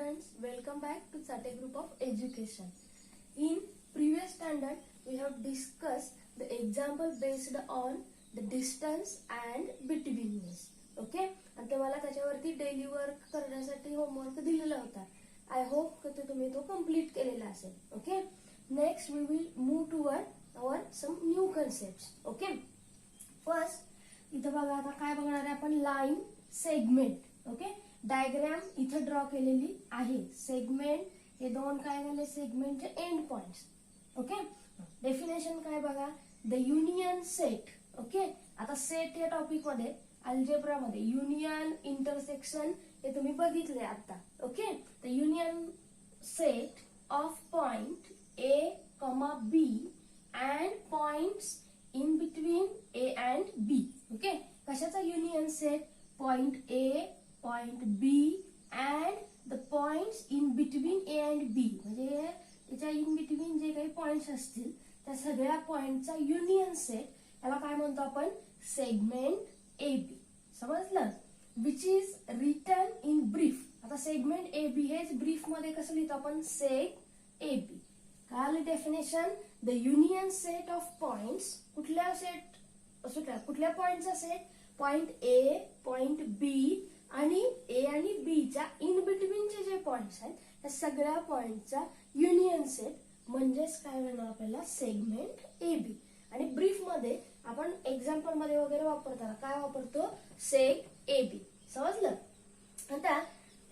students, welcome back to Sate Group of Education. In previous standard, we have discussed the example based on the distance and betweenness. Okay? आणि तुम्हाला त्याच्यावरती daily work करण्यासाठी homework दिलेला होता. I hope की तुम्ही तो complete केलेला असेल. Okay? Next we will move toward our some new concepts. Okay? First इथं बघा आता काय बघणार आहे आपण लाईन सेगमेंट. ओके? डायग्राम इथं ड्रॉ केलेली आहे. सेगमेंट हे दोन काय झाले सेगमेंटचे एंड पॉइंट्स. ओके? डेफिनेशन काय बघा द युनियन सेट. ओके? आता सेट या टॉपिक मध्ये अल्जेब्रा मध्ये युनियन इंटरसेक्शन हे तुम्ही बघितले आता. Okay? The union set of point A, B and points in between A and B. Okay? कशाचा union set point A, point B and the points in between A and B. म्हणजे त्याच्या in between जे काही points असतील त्या सगळ्या पॉइंटचा union set याला काय म्हणतो आपण सेगमेंट AB. समजलं? Which is written in brief. आता सेगमेंट AB हेच ब्रीफ मध्ये कसं लिहितो आपण सेग AB. काय definition the union set of points कुठल्या कुठल्या पॉइंटचा set point A, point B आणि A आणि B च्या इन बिटवीनचे जे पॉइंट्स आहेत त्या सगळ्या पॉइंटचा युनियन सेट म्हणजेच काय म्हणणार आपल्याला सेगमेंट AB. आणि ब्रीफ मध्ये आपण एक्झाम्पल मध्ये वगैरे वापरताना काय वापरतो सेग AB. समजलं? आता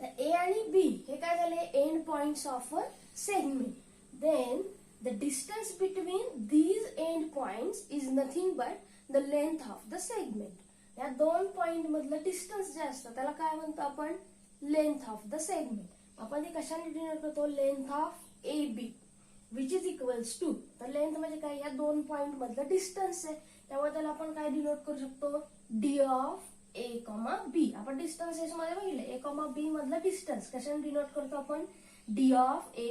A आणि B हे काय झाले end points of a segment. Then the distance between these end points is nothing but the length of the segment. या दोन पॉइंट मधलं डिस्टन्स जे असतं त्याला काय म्हणतो आपण लेंथ ऑफ द सेगमेंट. आपण ते कशाने डिनोट करतो length of AB which is equals to. तर लेंथ म्हणजे काय या दोन पॉइंट मधलं डिस्टन्स आहे त्यामुळे त्याला आपण काय डिनोट करू शकतो D ऑफ A, B. आपण डिस्टन्स मध्ये बघितलं A, B मधलं डिस्टन्स कशाने डिनोट करतो आपण D of A,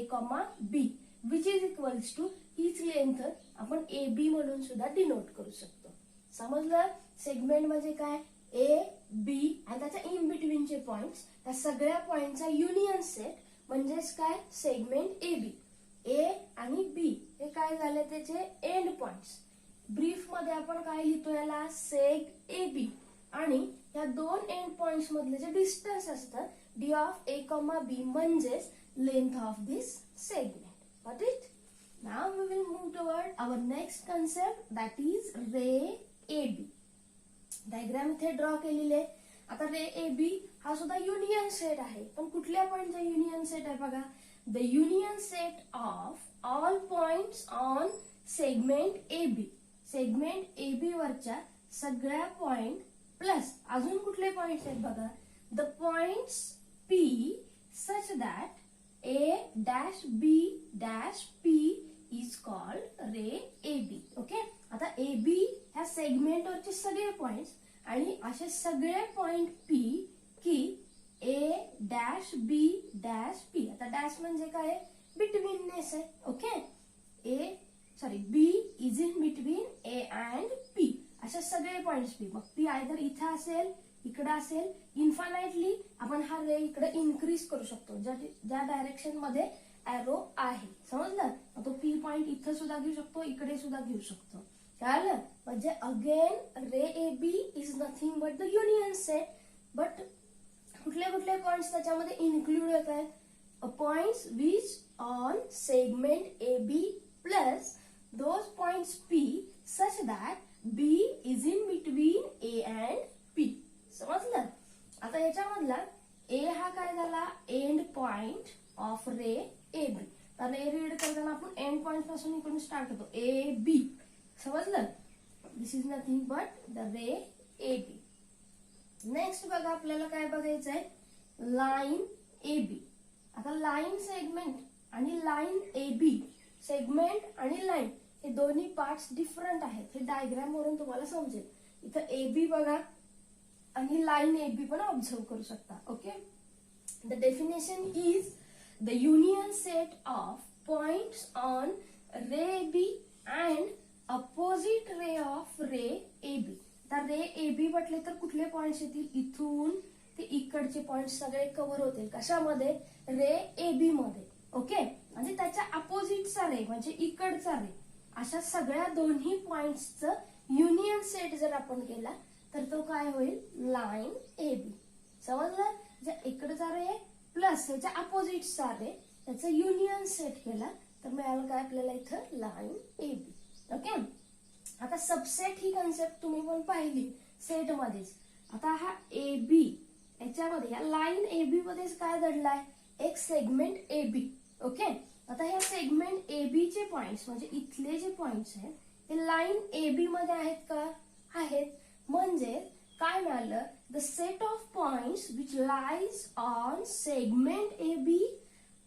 B which is equals to हीच लेंथ आपण AB म्हणून सुद्धा डिनोट करू शकतो. समजलं? सेगमेंट म्हणजे काय A, B आणि त्याच्या इन बिटवीनचे पॉइंट्स त्या सगळ्या पॉइंटचा युनियन सेट म्हणजेच काय सेगमेंट AB. A आणि B हे काय झाले त्याचे एंड पॉइंट्स. ब्रीफ मध्ये आपण काय लिहितो याला सेग AB आणि या दोन एंड पॉइंट्स मधले जे डिस्टन्स असतं D ऑफ A, B म्हणजेच length of this segment. Got it? Now we will move toward our next concept that is ray AB. Diagram इथे ड्रॉ केलेले. आता रे AB हा सुद्धा युनियन सेट आहे पण कुठल्या पॉइंटचा युनियन सेट आहे बघा the union set of all points on segment AB. Segment AB वरच्या सगळ्या पॉइंट प्लस अजून कुठले पॉइंट्स आहेत बघा the points P such that A dash B dash P is called ray AB. Okay? आता AB ह्या सेगमेंट वरचे सगळे पॉइंट्स आणि असे सगळे पॉइंट P की A dash B dash P. आता डॅश म्हणजे काय बिटवीननेस आहे. Okay? B is in between A and P. असे सगळे पॉइंट्स P. मग P आयदर इथे असेल इकडे असेल. इन्फानाइटली आपण हा रे इकडे इन्क्रीज करू शकतो ज्या डायरेक्शन मध्ये एरो आहे. समजलं? तो P पॉइंट इथं सुद्धा घेऊ शकतो इकडे सुद्धा घेऊ शकतो. कळलं? म्हणजे again ray AB is nothing but the union set. But कुठले कुठले पॉइंट्स त्याच्यामध्ये इन्क्लूड होत आहेत points which on segment AB plus those points P such that B is in between A and P. समजलं? आता याच्यामधला A हा काय झाला end point of ray AB. तर रे रीड करताना आपण एंड पॉइंट पासून इकडून स्टार्ट होतो AB. समजलं? This is nothing but the ray AB. Next बघा आपल्याला काय बघायचं आहे लाईन AB. आता लाईन सेगमेंट आणि लाईन AB सेगमेंट आणि लाईन हे दोन्ही पार्ट्स डिफरंट आहेत. हे डायग्राम वरून तुम्हाला समजेल. इथं AB बघा आणि लाईन AB पण ऑब्झर्व करू शकता. Okay? The definition is the union set of points on ray AB and opposite ray of ray AB. तर रे AB म्हटले तर कुठले पॉइंट्स येतील इथून ते इकडे इकडचे पॉइंट सगळे कव्हर होतील कशामध्ये रे ए बी मध्ये. ओके, म्हणजे त्याच्या अपोजिटचा रे म्हणजे इकडचा रे अशा सगळ्या दोन्ही पॉइंट्सचं युनियन सेट जर आपण केला तर तो काय होईल लाईन ए बी. समजलं? जर इकडचा रे प्लस त्याच्या अपोजिटचा रे त्याचं युनियन सेट केला तर मिळालं काय आपल्याला इथं लाईन ए बी. ओके, आता सबसेट ही कन्सेप्ट तुम्ही पण पाहिली सेट मध्येच. आता हा ए बी याच्यामध्ये या लाईन ए बी मध्येच काय दडलाय एक सेगमेंट ए बी. ओके, आता ह्या सेगमेंट ए बी चे पॉइंट्स म्हणजे इथले जे पॉइंट्स आहेत ते लाईन ए बी मध्ये आहेत का? आहेत. म्हणजे काय मिळालं the set of points which lies on segment A B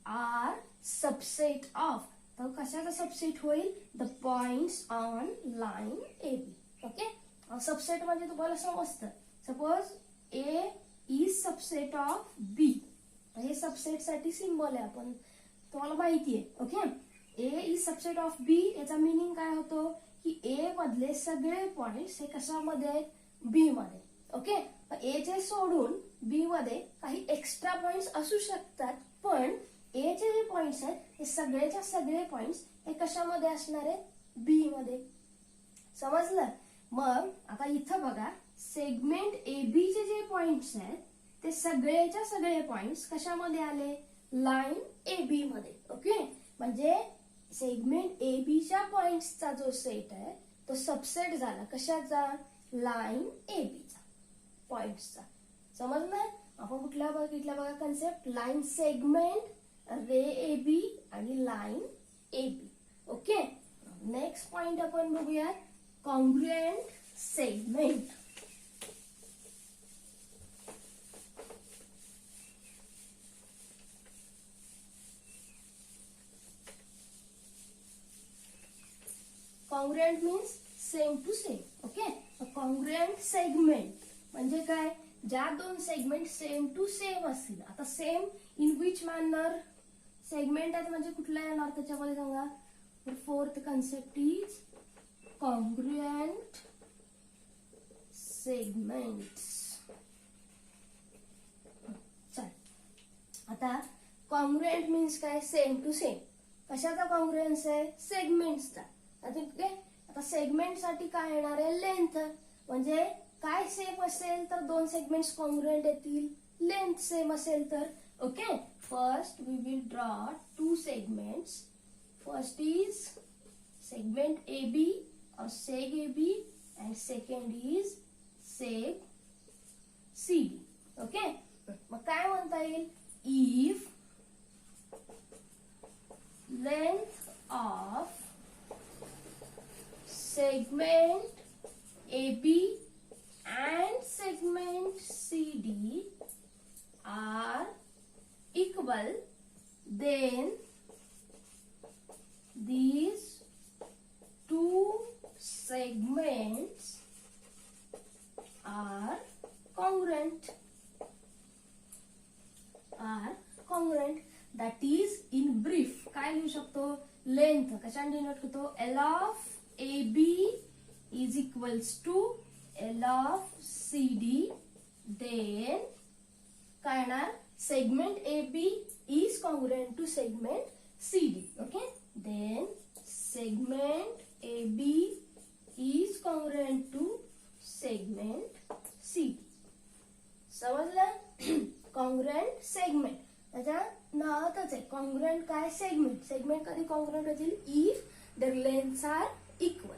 are subset of. तर कशाचा सबसेट होईल the points on line A B. Okay, subset म्हणजे तुम्हाला समजतं. Suppose A is subset of B. हे सबसेट साठी सिम्बॉल आहे आपण तुम्हाला माहिती आहे. Okay, A is subset of B याचा मिनिंग काय होतो की ए मधले सगळे पॉइंट्स हे कशामध्ये आहेत बी मध्ये. ओके, ए चे सोडून बी मध्ये काही एक्स्ट्रा पॉइंट्स असू शकतात पण ए चे जे पॉइंट्स आहेत हे सगळेच्या सगळे पॉइंट्स हे कशामध्ये असणार आहेत बी मध्ये. समजलं? मग आता इथं बघा सेगमेंट ए बी चे जे पॉइंट्स आहेत ते सगळेच्या सगळे पॉइंट्स कशामध्ये आले लाईन ए बी मध्ये. ओके, म्हणजे सेगमेंट ए बी च्या पॉइंट्सचा जो सेट आहे तो सबसेट झाला कशाचा लाईन ए बी चा पॉइंट्सचा. समजलं? आपण कुठल्या बघितल्या बघा concept line segment ray A B आणि line A B. Okay, next point आपण बघूयात congruent segment. Congruent means same to same. Okay, congruent segment म्हणजे काय ज्या दोन सेगमेंट सेम टू सेम असतील. आता same in which manner segment आहेत म्हणजे कुठला येणार त्याच्यामध्ये सांगा. Fourth concept is congruent segments. चल, आता कॉन्ग्रुएंट मीन्स काय सेम टू सेम. कशाचा कॉन्ग्रुएन्स आहे सेगमेंट्सचा. आता सेगमेंट साठी काय येणार आहे लेंथ. म्हणजे काय सेम असेल तर दोन सेगमेंट्स कॉन्ग्रुएंट येतील लेंथ सेम असेल तर. Okay, first we will draw two segments. First is segment A B और seg A B and second is seg CD. Okay, मग काय म्हणता येईल if length of segment AB and segment CD are equal, then these two segments are congruent. That is in brief काय लिहू शकतो length कशाने denote करतो L of AB is equals to L of CD. then काय येणार segment AB is congruent to segment CD. okay, then segment AB is congruent to segment CD. समजलं? Congruent segment त्याच्या नावातच आहे. कॉन्ग्रुएंट काय segment. Segment कधी congruent होतील if their lengths are equal.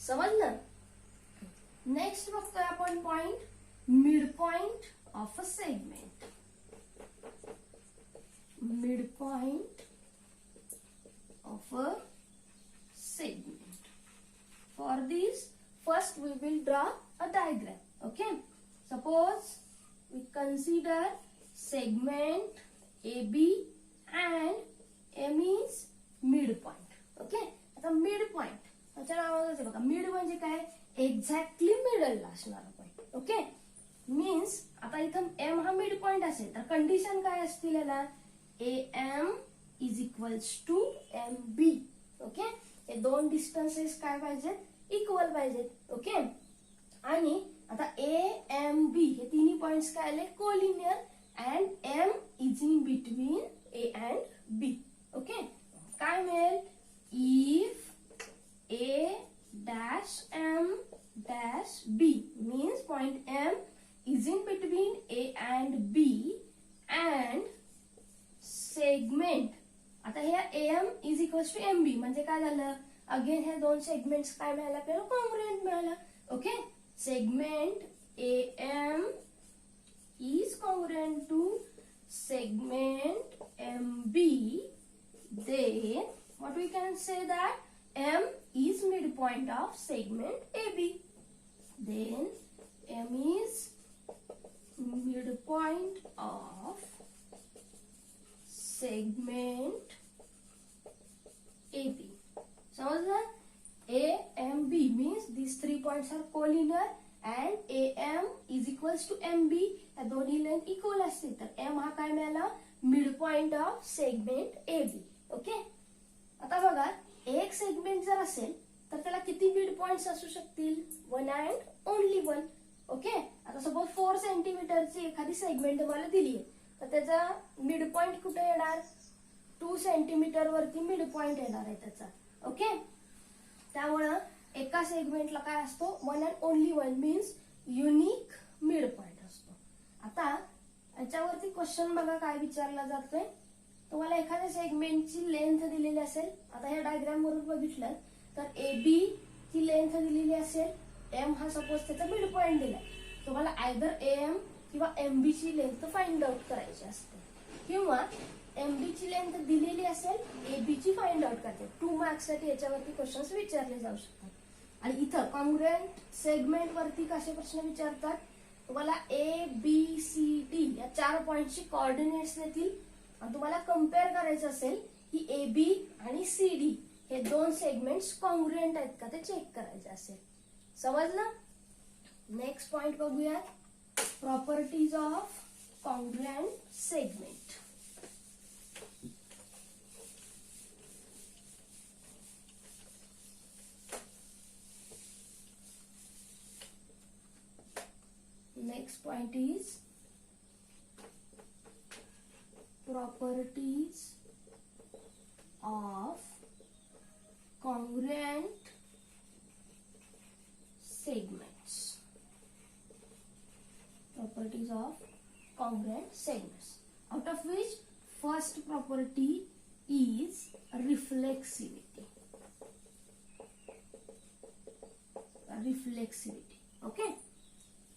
समजलं? नेक्स्ट बघतोय आपण point mid point of a segment. Mid point of a segment. For this, first we will draw a diagram. Okay, suppose we consider segment AB and M is midpoint. Okay, आता midpoint त्याच्या नावातच आहे बघा. Mid म्हणजे काय exactly मिडलला असणारा point. Okay, means आता इथं M हा मिड पॉइंट असेल तर कंडिशन काय असतील याला AM is equals to MB. Okay, हे दोन डिस्टन्सेस काय पाहिजेत इक्वल पाहिजेत. ओके, आणि आता ए एम बी हे तिन्ही पॉइंट्स काय आले collinear and M is in between A and B. Okay, काय मिळेल if A dash M dash B means point M is in between A and B and segment. आता हे M is equals to M B म्हणजे काय झालं again ह्या दोन segments काय मिळाला आपल्याला कॉन्ग्रुएंट मिळाला. Okay, segment A M is congruent to segment MB, then what we can say that M is midpoint of segment AB. Then M is midpoint of segment AB. समजलं? A, M, B means these 3 points are collinear and AM is equals to MB. या दोन्ही length equal असतील तर M हा काय मिळाला mid point of segment AB. Okay, आता बघा एक सेगमेंट जर असेल तर त्याला किती मिड पॉइंट्स असू शकतील 1 अँड ओनली 1. ओके, आता सपोज 4 सेंटीमीटरची एखादी सेगमेंट तुम्हाला दिली आहे तर त्याचा मिड पॉइंट कुठे येणार 2 सेंटीमीटर वरती मिड पॉइंट येणार आहे त्याचा. ओके, त्यामुळं एका सेगमेंटला काय असतो 1 and only 1 means unique mid point असतो. आता याच्यावरती क्वेश्चन बघा काय विचारला जातोय. तुम्हाला एखाद्या सेगमेंटची लेंथ दिलेली असेल. आता ह्या डायग्राम वरून बघितलं तर ए बी ची लेंथ दिलेली असेल. एम हा सपोज त्याचा मिड पॉइंट दिलाय. तुम्हाला आयदर ए एम किंवा एम बी ची लेंथ फाइंड आउट करायची असते किंवा एम बी ची लेंथ दिलेली असेल ए बी ची फाइंड आउट करते. 2 मार्क्स साठी याच्यावरती क्वेश्चन्स विचारले जाऊ शकतात. आणि इथं कॉन्ग्रुएंट सेगमेंट वरती कसे प्रश्न विचारतात तुम्हाला ए बी सी डी या 4 पॉइंटची कोऑर्डिनेट्स देतील आणि तुम्हाला कंपेअर करायचं असेल की ए बी आणि सी डी हे दोन सेगमेंट्स कॉन्ग्रुएंट आहेत का ते चेक करायचे असेल. समजलं? नेक्स्ट पॉइंट बघूया properties of congruent segment. Next point is properties of congruent segments. Properties of congruent segments. Out of which first property is reflexivity. Reflexivity. Okay.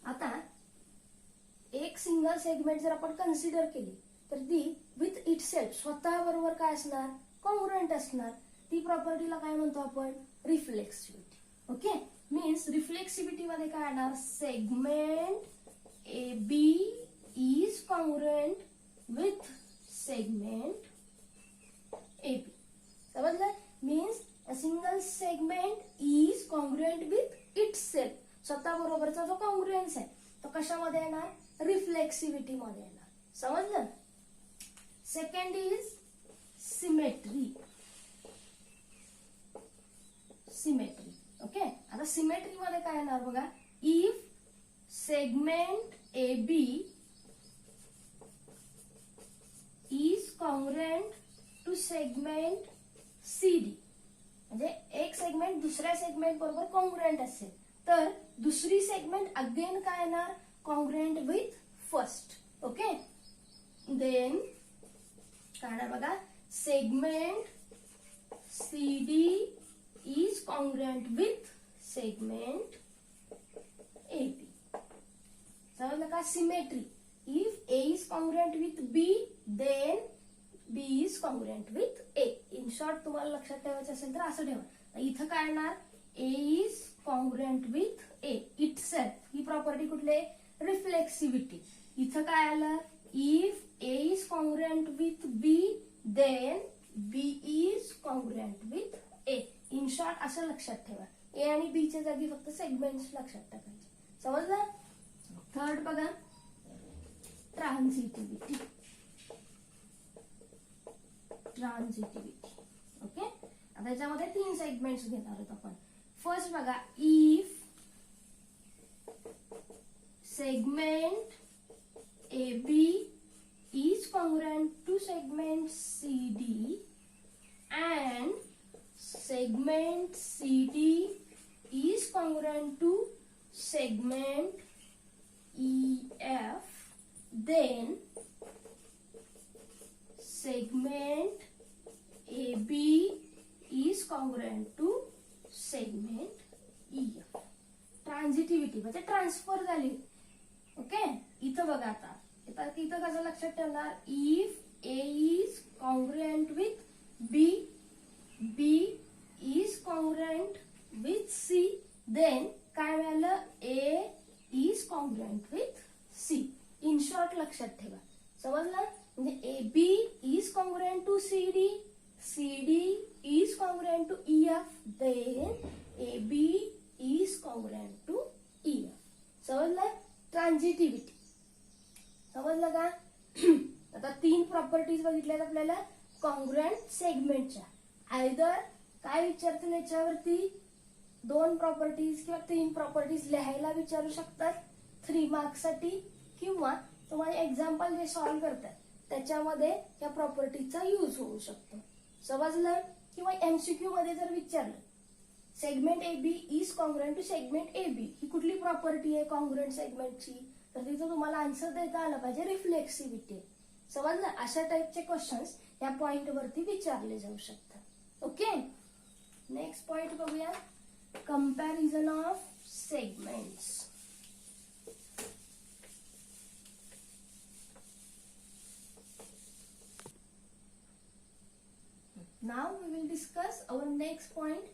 आता एक सिंगल सेगमेंट जर आपण कन्सिडर केली तर ती विथ इटसेल्फ स्वतः बरोबर काय असणार कॉन्ग्रुएंट असणार. ती प्रॉपर्टीला काय म्हणतो आपण रिफ्लेक्सिव्हिटी. ओके, मीन्स रिफ्लेक्सिव्हिटी मध्ये काय येणार segment A B is congruent with segment A B. समजलं? Means a single segment is congruent with itself. स्वतः बरोबरचा जो कॉन्ग्रुएन्स आहे तो कशामध्ये येणार रिफ्लेक्सिव्हिटी मध्ये येणार. समजलं? Second is symmetry. Symmetry. Okay, आता सिमेट्री मध्ये काय येणार बघा if segment A B is congruent to segment C D म्हणजे एक सेगमेंट दुसऱ्या सेगमेंट बरोबर कॉन्ग्रुएंट असेल तर दुसरी सेगमेंट अगेन काय येणार congruent with first. Okay, then काय बघा segment C D is congruent with segment A B. समजलं का? Symmetry if A is congruent with B then B is congruent with A. In short तुम्हाला लक्षात ठेवायचं असेल तर असं ठेवा. इथं काय येणार A is congruent with A itself. ही प्रॉपर्टी कुठली रिफ्लेक्सिव्हिटी. इथं काय आलं if A is congruent with B then B is congruent with A. In short असं लक्षात ठेवा. ए आणि बी च्या जागी फक्त सेगमेंट्स लक्षात टाकायचे. समजलं? थर्ड बघा ट्रान्झिटिव्हिटी. ट्रान्झिटिव्हिटी. ओके, आता याच्यामध्ये 3 सेगमेंट्स घेणार आहोत आपण. फर्स्ट बघा if segment AB is congruent to segment CD and segment CD is congruent to segment EF, then segment AB is congruent to segment EF. Transitivity म्हणजे transfer झाली. Okay, इथं बघा आता इथं कसं लक्षात ठेवणार, if A is congruent with B, B is congruent with C, then काय मिळालं, A is congruent with C. In short लक्षात ठेवा, समजलं. म्हणजे A B is congruent to C D, C D is congruent to E F, then A B is congruent to E F. समजलं. Transitivity समजलं का. आता 3 प्रॉपर्टीज बघितल्यात आपल्याला कॉन्ग्रुएंट सेगमेंटच्या. आयदर काय विचारतील याच्यावरती 2 प्रॉपर्टीज किंवा 3 प्रॉपर्टीज लिहायला विचारू शकतात 3 मार्क्स साठी, किंवा तुम्हाला एक्झाम्पल जे सॉल्व्ह करतात त्याच्यामध्ये या प्रॉपर्टीचा यूज होऊ शकतो. समजलं. किंवा एमसीक्यू मध्ये जर विचारलं segment A B is congruent to segment A B, ही कुठली प्रॉपर्टी आहे कॉन्ग्रुएंट सेगमेंटची, तर तिथं तुम्हाला आन्सर देता आला पाहिजे रिफ्लेक्सिव्हिटी. समजलं. अशा टाइपचे क्वेश्चन्स या पॉइंट वरती विचारले जाऊ शकतात. ओके, नेक्स्ट पॉइंट बघूया, comparison of segments. Now we will discuss our next point,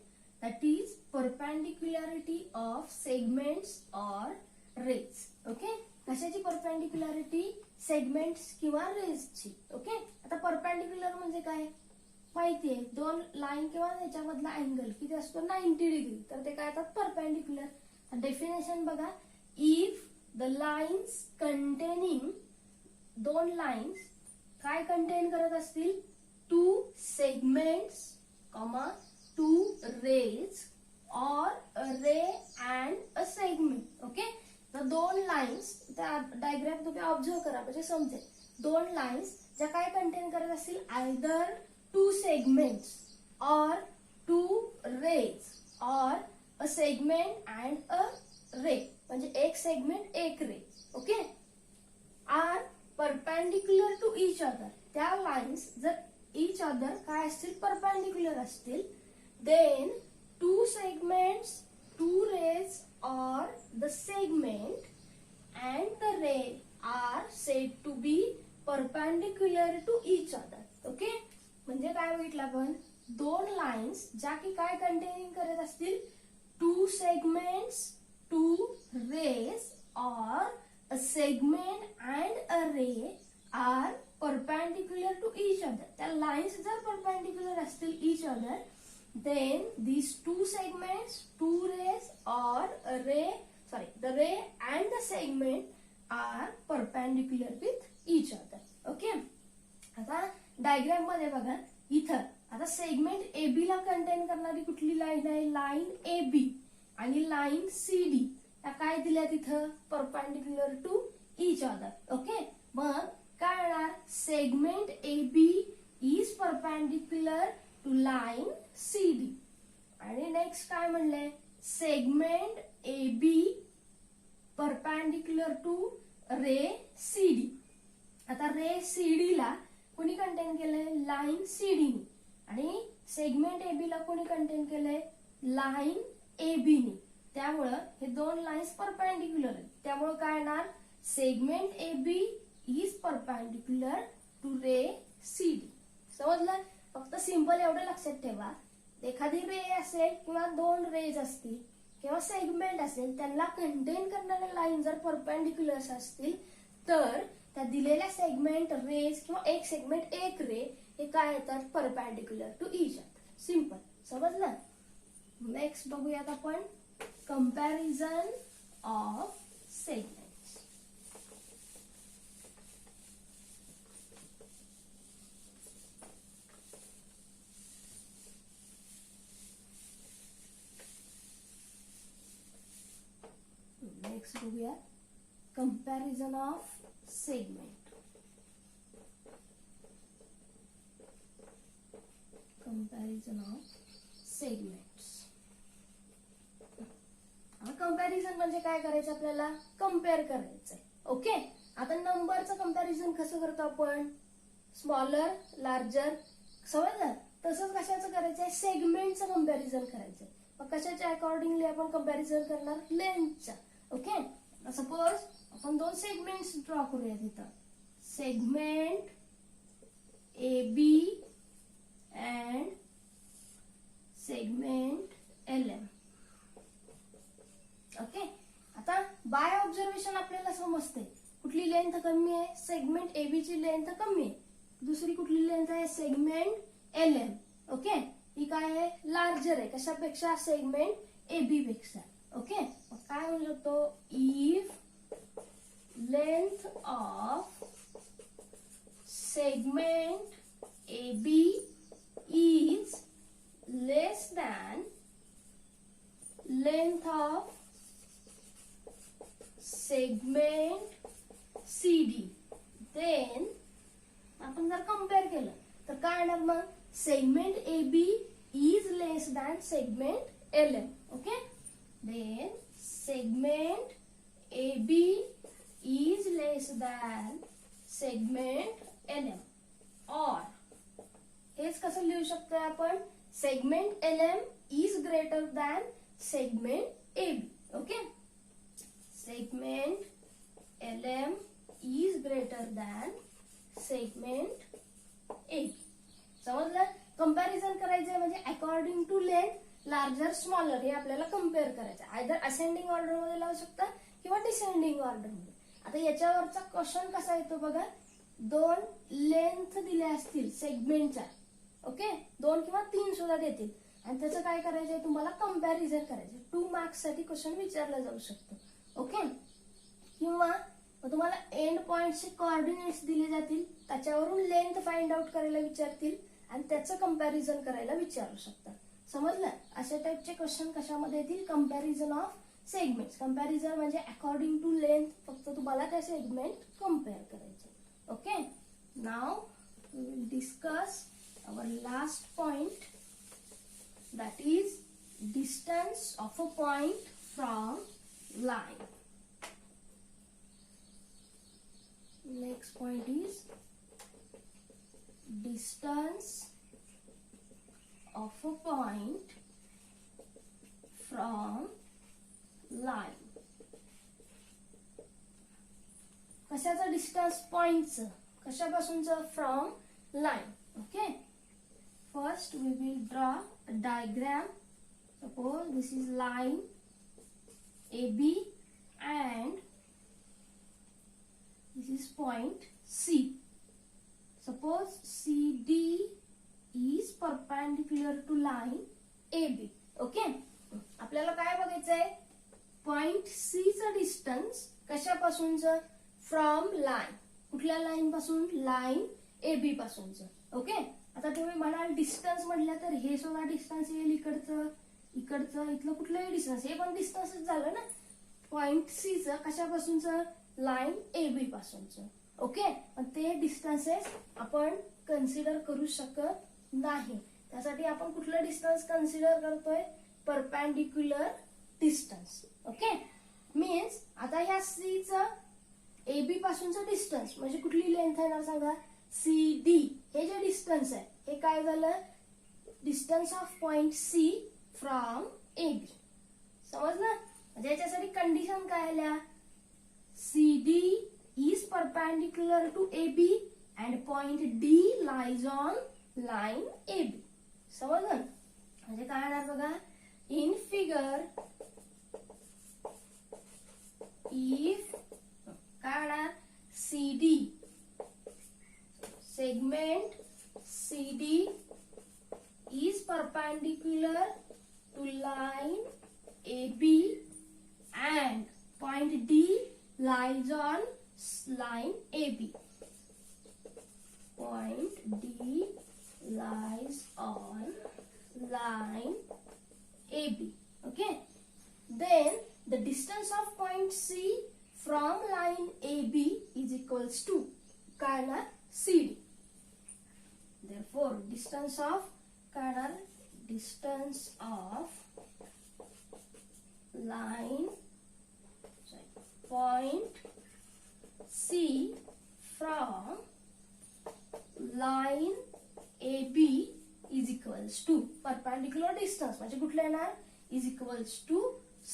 that is perpendicularity of segments or rays. Okay, कशाची perpendicularity, segments किंवा rays ची. ओके, आता perpendicular म्हणजे काय माहितीये, 2 लाईन किंवा त्याच्यामधला अँगल किती असतो 90 डिग्री, तर ते काय येतात परपेंडिक्युलर. डेफिनेशन बघा, if the lines containing, 2 lines काय कंटेन करत असतील, 2 segments, 2 rays or a ray and a segment. Okay, तर 2 लाईन्स, डायग्राम तुम्ही ऑब्झर्व करा म्हणजे समजेल. 2 लाईन्स ज्या काय कंटेन करत असतील, either 2 segments or 2 rays or a segment and a ray, म्हणजे एक सेगमेंट एक ray. Okay, are perpendicular to each other. त्या लाईन्स जर each other काय असतील परपेंडिक्युलर असतील, then 2 segments, 2 rays or the segment and the ray are said to be perpendicular to each other. Okay, म्हणजे काय बघितलं आपण, 2 लाईन्स ज्या की काय कंटेनिंग करत असतील, 2 segments, 2 rays or a segment and a ray are perpendicular to each other. त्या lines जर perpendicular असतील each other, then these 2 segments, 2 rays or a ray, the ray and the segment are perpendicular with each other. Okay, आता diagram मध्ये बघा, इथं आता segment AB ला content करणारी कुठली लाईन आहे, लाईन AB आणि लाईन CD त्या काय दिल्या तिथं perpendicular to each other. Okay, मग काय होणार, segment AB is perpendicular to line CD. आणि नेक्स्ट काय म्हणलंय, segment AB perpendicular to ray CD. आता रे CD ला कोणी कंटेन केलंय, लाईन CD नी, आणि सेगमेंट AB ला कोणी कंटेन केलंय, लाईन AB नी. त्यामुळं हे 2 लाईन्स परपेंडिक्युलर आहेत. त्यामुळे काय येणार, segment AB is perpendicular to ray CD. समजलं. फक्त सिंपल एवढं लक्षात ठेवा, एखादी रे असेल किंवा 2 रेज असतील किंवा सेगमेंट असेल, त्यांना कंटेन करणाऱ्या लाईन जर परपेंडिक्युलर असतील तर त्या दिलेल्या सेगमेंट रेज किंवा एक सेगमेंट एक रे हे काय येतात perpendicular to each other. Simple. समजलं. नेक्स्ट बघूयात आपण कंपॅरिझन ऑफ सेगमेंट. नेक्स्ट बघूया comparison of segment. Comparison of segments. Comparison म्हणजे काय करायचं आपल्याला, कम्पेअर करायचंय. ओके, आता नंबरचं कंपॅरिझन कसं करतो आपण, स्मॉलर लार्जर, समजलं. तसंच कशाचं करायचंय, सेगमेंटचं कंपॅरिझन करायचंय. मग कशाच्या अकॉर्डिंगली आपण कंपॅरिझन करणार, लेंथच्या. ओके, सपोज आपण दोन सेगमेंट्स ड्रॉ करूया तिथं, segment AB and segment LM. Okay, आता बाय ऑब्झर्वेशन आपल्याला समजते कुठली लेंथ कमी आहे, सेगमेंट AB ची लेंथ कमी आहे. दुसरी कुठली लेंथ आहे, सेगमेंट LM. ओके, ही काय आहे, लार्जर आहे. कशापेक्षा, सेगमेंट AB पेक्षा. ओके, मग काय म्हणू शकतो, if length of segment AB is less than length of segment CD, then आपण जर कम्पेअर केलं तर काय येणार, मग segment AB is less than segment LM. Okay, then segment AB is less than segment LM. or हेच कसं लिहू शकतोय आपण, segment LM is greater than segment AB. Okay, segment LM is greater than segment AB. समजलं. Comparison करायचंय म्हणजे according to length, larger smaller हे आपल्याला कम्पेअर करायचं. आयदर असेंडिंग ऑर्डर मध्ये लावू शकता किंवा डिसेंडिंग ऑर्डर मध्ये. आता याच्यावरचा क्वेश्चन कसा येतो बघा, दोन लेंथ दिल्या असतील सेगमेंटच्या, ओके, 2 किंवा 3 सुद्धा देतील आणि त्याचं काय करायचंय तुम्हाला, कंपॅरिझन करायचं. 2 मार्क्स साठी क्वेश्चन विचारला जाऊ शकतो. ओके, किंवा तुम्हाला एंड पॉइंटचे कोऑर्डिनेट्स दिले जातील, त्याच्यावरून लेंथ फाइंड आउट करायला विचारतील आणि त्याचं कंपॅरिझन करायला विचारू शकतात. समजलं. अशा टाइपचे क्वेश्चन कशामध्ये येतील, कंपॅरिझन ऑफ सेगमेंट्स. कंपॅरिझन म्हणजे अकॉर्डिंग टू लेंथ, फक्त तुम्हाला त्या सेगमेंट कम्पेअर करायचे. Okay, now we will discuss our last point, that is distance of a point from line. Next point is distance of a point from line. कशाचं distance, पॉइंटचं, कशापासूनचं, from line. Okay, first we will draw a diagram. Suppose this is line AB and this is point C. Suppose CD is perpendicular to line AB. Okay, आपल्याला काय बघायचंय, point C चं distance कशापासूनचं, from line. कुठल्या line पासून, line AB पासूनचं. Okay, आता तुम्ही म्हणाल distance म्हटलं तर हे सुद्धा डिस्टन्स येईल, इकडचं इकडचं, इथलं कुठलंही डिस्टन्स, हे पण डिस्टन्सच झालं ना. पॉइंट C चं कशापासूनचं, लाईन AB पासूनचं. ओके, पण ते डिस्टन्सेस आपण कन्सिडर करू शकत नाही. त्यासाठी आपण कुठलं डिस्टन्स कन्सिडर करतोय, परपेंडिक्युलर डिस्टन्स. ओके, मीन्स आता ह्या C चं AB पासूनचं डिस्टन्स म्हणजे कुठली लेंथ येणार सांगा, CD. हे जे डिस्टन्स आहे हे काय झालं, distance of point C from AB. समजलं. म्हणजे याच्यासाठी कंडिशन काय आल्या, CD is perpendicular to AB and point D lies on line AB. समजलं. म्हणजे काय येणार बघा, इन फिगर if काय येणार, CD segment CD is perpendicular to line AB and point D lies on line AB. Point D lies on line AB. Okay. Then the distance of point C from line AB is equal equals to काय येणार CD. Therefore distance of काय येणार distance of line point C from line AB is equals to perpendicular distance म्हणजे कुठलं येणार is equals to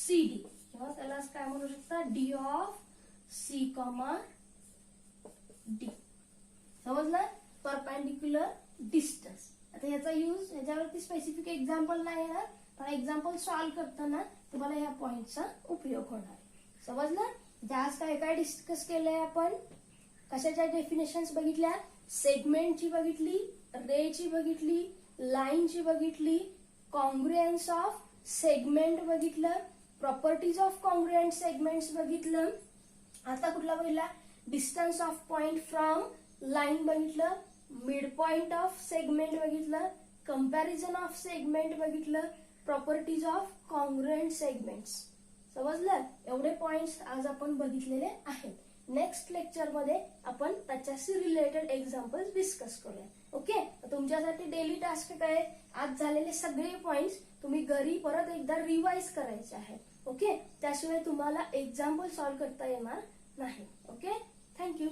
CD किंवा त्याला काय म्हणू शकता D of C, D. समजलं परपेंडिक्युलर डिस्टन्स. आता याचा यूज याच्यावरती स्पेसिफिक एक्झाम्पल नाही येणार पण एक्झाम्पल सॉल्व करताना तुम्हाला या पॉइंटचा उपयोग होणार. समजलं. जास्त काय काय डिस्कस केलंय आपण. कशाच्या डेफिनेशन्स बघितल्या सेगमेंटची बघितली रेची बघितली लाईनची बघितली कॉन्ग्रुएन्स ऑफ सेगमेंट बघितलं प्रॉपर्टीज ऑफ कॉन्ग्रुएंट सेगमेंट्स बघितलं. आता कुठला बघितला distance of point from line बघितलं मिड पॉइंट ऑफ सेगमेंट बघितलं कंपॅरिझन ऑफ सेगमेंट बघितलं प्रॉपर्टीज ऑफ कॉन्ग्रुएंट सेगमेंट्स. समजलं. एवढे पॉइंट्स आज आपण बघितलेले आहेत. नेक्स्ट लेक्चर मध्ये आपण त्याच्याशी रिलेटेड एक्झाम्पल्स डिस्कस करूया. ओके. तुमच्यासाठी डेली टास्क काय आज झालेले सगळे पॉइंट्स तुम्ही घरी परत एकदा रिवाइज करायचे आहेत. ओके. त्याशिवाय तुम्हाला एक्झाम्पल सॉल्व करता येणार नाही. ओके. थँक्यू.